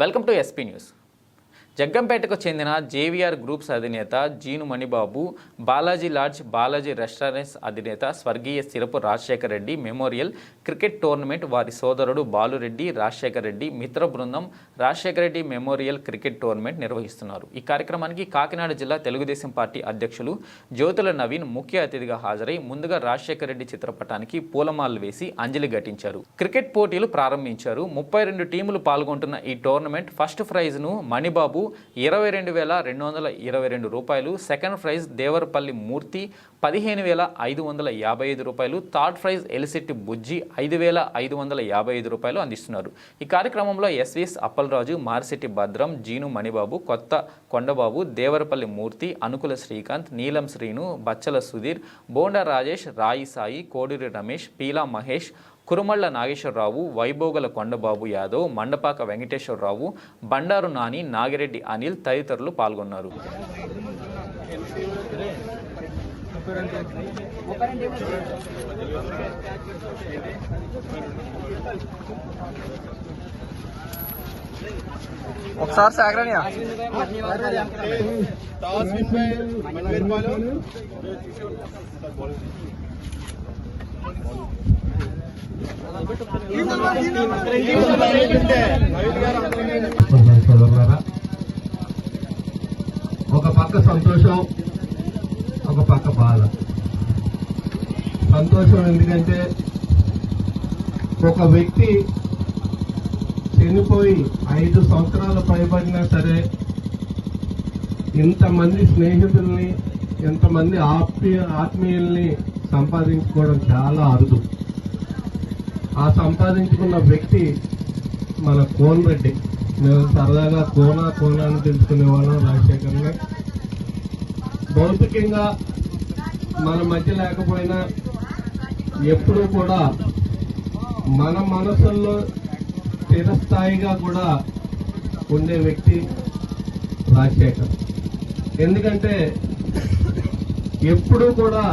Welcome to SP news. జగ్గంపేటకు చెందిన JVR groups అధినేత జీను మణిబాబు, బాలాజీ లాడ్జ్, బాలాజీ రెస్టారెంట్స్ అధినేత స్వర్గీయ Sirapu Rajasekhara Reddy memorial cricket tournament వారి సోదరుడు బాలురెడ్డి రాజశేఖర రెడ్డి మిత్ర బృందం Rajasekhara Reddy memorial cricket tournament నిర్వహిస్తున్నారు. ఈ కార్యక్రమానికి కాకినాడ జిల్లా తెలుగుదేశం పార్టీ అధ్యక్షులు జ్యోతుల నవీన్ ముఖ్య అతిథిగా హాజరై ముందుగా రాజశేఖర రెడ్డి చిత్రపటానికి పూలమాలలు వేసి అంజలి ఘటించారు. క్రికెట్ పోటీలు ప్రారంభించారు. 32 టీములు పాల్గొంటున్న ఈ టోర్నమెంట్ ఫస్ట్ ప్రైజ్ను మణిబాబు 22,222 రూపాయలు, సెకండ్ ప్రైజ్ దేవరపల్లి మూర్తి 15,555 రూపాయలు, థర్డ్ ప్రైజ్ ఎలిసిట్టి బుజ్జి 5,555 రూపాయలు అందిస్తున్నారు. ఈ కార్యక్రమంలో ఎస్వీఎస్ అప్పలరాజు, మారిశెట్టి భద్రం, జీను మణిబాబు, కొత్త కొండబాబు, దేవరపల్లి మూర్తి, అనుకుల శ్రీకాంత్, నీలం శ్రీను, బచ్చల సుధీర్, బోండా రాజేష్, రాయి సాయి, కోడూరి రమేష్, పీలా మహేష్, కురుమళ్ళ నాగేశ్వరరావు, వైభోగల కొండబాబు యాదవ్, మండపాక వెంకటేశ్వరరావు, బండారు నాని, నాగిరెడ్డి అనిల్ తదితరులు పాల్గొన్నారు. ఒకసారి సాగరాని ఒక పక్క సంతోషం, ఒక పక్క బాధ. సంతోషం ఎందుకంటే ఒక వ్యక్తి చనిపోయి 5 సంవత్సరాలు పైబడినా సరే ఇంతమంది స్నేహితుల్ని, ఎంతమంది ఆత్మీయుల్ని సంపాదించుకోవడం చాలా అరుదు. ఆ సంపాదించుకున్న వ్యక్తి మన కోన్ రెడ్డి. మేము సరదాగా కోనా అని తెలుసుకునే వాళ్ళం రాజశేఖర్ని. భౌతికంగా మన మధ్య లేకపోయినా ఎప్పుడూ కూడా మన మనసుల్లో స్థిరస్థాయిగా కూడా ఉండే వ్యక్తి రాజశేఖర్. ఎందుకంటే ఎప్పుడూ కూడా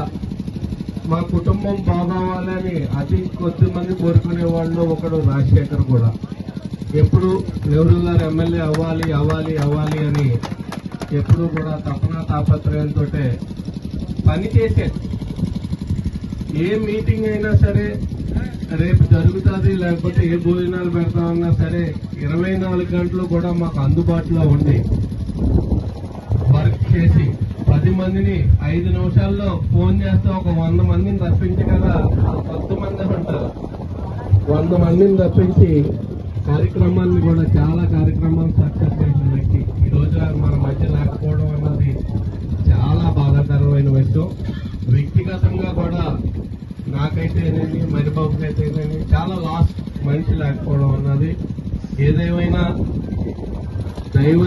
మా కుటుంబం బాగోవాలని అతి కొద్ది మంది కోరుకునే వాళ్ళు ఒకడు రాజశేఖర్ కూడా. ఎప్పుడు నెహ్రూ గారు ఎమ్మెల్యే అవ్వాలి అని ఎప్పుడూ కూడా తపన తాపత్రయంతో పనిచేసే. ఏ మీటింగ్ అయినా సరే, రేపు జరుగుతుంది లేకపోతే ఏ భోజనాలు పెడతామన్నా సరే 24 గంటలు కూడా మాకు అందుబాటులో ఉండి వర్క్ చేసి 10 మందిని 5 నిమిషాల్లో ఫోన్ చేస్తే ఒక 100 మందిని రప్పించగల 10 మంది ఉంటారు. 100 మందిని రప్పించి కార్యక్రమాన్ని కూడా చాలా కార్యక్రమాలు సక్సెస్ చేసిన వ్యక్తి ఈ రోజు మన మధ్య లేకపోవడం అన్నది చాలా బాధాకరమైన విషయం. వ్యక్తిగతంగా కూడా నాకైతే ఏదైనా, మణిబాబుకి అయితే ఏదైనా చాలా లాస్ట్ మనిషి లేకపోవడం అన్నది. ఏదేమైనా దైవ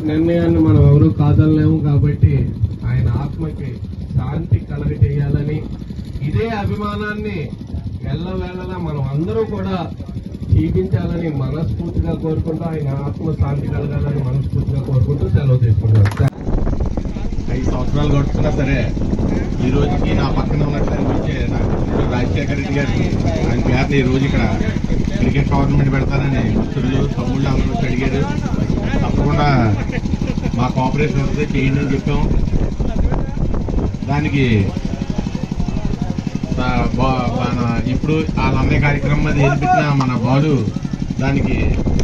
నిర్ణయాన్ని మనం ఎవరూ కాదనలేము కాబట్టి ఆయన ఆత్మకి శాంతి కలగజేయాలని, ఇదే అభిమానాన్ని ఎల్లవేళలా మనం అందరూ కూడా జీవించాలని మనస్ఫూర్తిగా కోరుకుంటూ, ఆయన ఆత్మ శాంతి కలగాలని మనస్ఫూర్తిగా కోరుకుంటూ సెలవు తీసుకుంటారు. 5 సంవత్సరాలు గడుస్తున్నా సరే ఈ రోజుకి నా పక్కన ఉన్నట్లు అనిపించే రాజశేఖర రెడ్డి గారికి ఆయన పేరుని ఈ రోజు ఇక్కడ క్రికెట్ టోర్నమెంట్ పెడతానని మిత్రులు, తమ్ముళ్ళు అందరూ వచ్చి అడిగారు. తప్పకుండా మా కోఆపరేషన్ వస్తే చేయండి అని చెప్పాం. దానికి ఇప్పుడు వాళ్ళ అమ్మాయి కార్యక్రమం అది ఏర్పించిన మన బాలు దానికి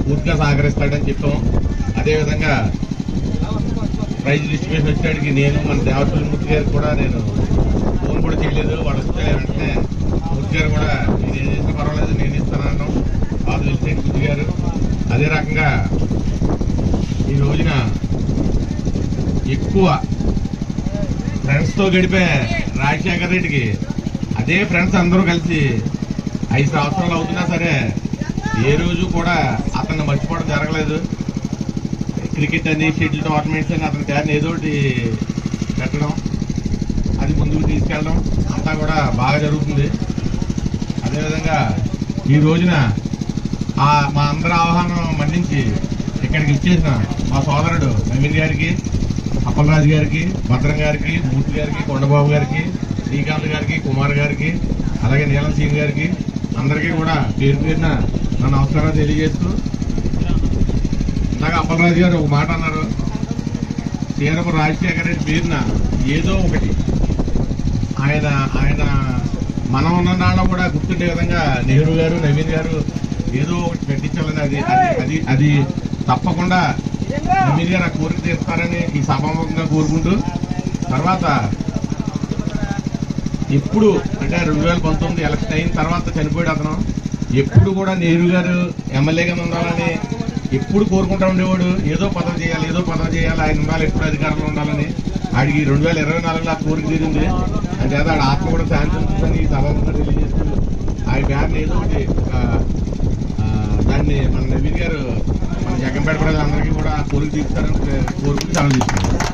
పూర్తిగా సహకరిస్తాడని చెప్పాం. అదేవిధంగా ప్రైజ్ డిస్ట్రిబ్యూషన్ వచ్చేటికి నేను మన దేవరపల్లి మూర్తి గారికి కూడా నేను ఫోన్ కూడా చేయలేదు. వాళ్ళు వస్తే వెంటనే మూర్తి గారు కూడా నేను ఏం చేసినా పర్వాలేదు నేను ఇస్తాను అన్నాం. వాళ్ళు వెళ్తే మూర్తి గారు అదే రకంగా ఈ రోజున ఎక్కువ ఫ్రెండ్స్తో గడిపే రాజశేఖర రెడ్డికి అదే ఫ్రెండ్స్ అందరూ కలిసి 5 సంవత్సరాలు అవుతున్నా సరే ఏ రోజు కూడా అతన్ని మర్చిపోవడం జరగలేదు. క్రికెట్ అని, షటిల్ టోర్నమెంట్స్ అని అతని పేరుని ఏదో ఒకటి పెట్టడం, అది ముందుకు తీసుకెళ్ళడం అంతా కూడా బాగా జరుగుతుంది. అదేవిధంగా ఈ రోజున మా అందరి ఆహ్వానం మన్నించి ఇక్కడికి ఇచ్చేసిన మా సోదరుడు నవీన్ గారికి, అప్పలరాజు గారికి, భద్రం గారికి, మూర్తి గారికి, కొండబాబు గారికి, శ్రీకాంత్ గారికి, కుమార్ గారికి, అలాగే నీలం సింగ్ గారికి అందరికీ కూడా పేరు పేరున నా నమస్కారాలు తెలియజేస్తూ ఇందాక అప్పలరాజు గారు ఒక మాట అన్నారు, సీరపు రాజశేఖర రెడ్డి పేరున ఏదో ఒకటి ఆయన ఆయన మనం ఉన్న నాలో కూడా గుర్తుండే విధంగా నెహ్రూ గారు, నవీన్ గారు ఏదో ఒకటి పెట్టించాలని అది అది అది తప్పకుండా నవీన్ గారు ఆ కోరిక తీస్తారని ఈ సభాముఖంగా కోరుకుంటూ, తర్వాత ఎప్పుడు అంటే 2019 ఎలక్షన్ అయిన తర్వాత చనిపోయాడు అతను. ఎప్పుడు కూడా నెహ్రూ గారు ఎమ్మెల్యేగా ఉండాలని ఎప్పుడు కోరుకుంటా ఉండేవాడు. ఏదో పదవి చేయాలి, ఏదో పదవి చేయాలి, ఆయన ఉండాలి, ఎప్పుడు అధికారంలో ఉండాలని. ఆడికి 2024లో ఆ కోరిక తీరింది. అంటే ఆడ ఆత్మ కూడా శాంతించుకొని ఈ సభాముఖంగా తెలియజేస్తూ ఆయన బ్యాన్ ఏదో ఒకటి దాన్ని మన నవీన్ గారు మన జగన్పేట ప్రజలందరికీ కూడా కోరిక తీస్తారని కోరుకుంటూ సెలవు తీసుకున్నారు.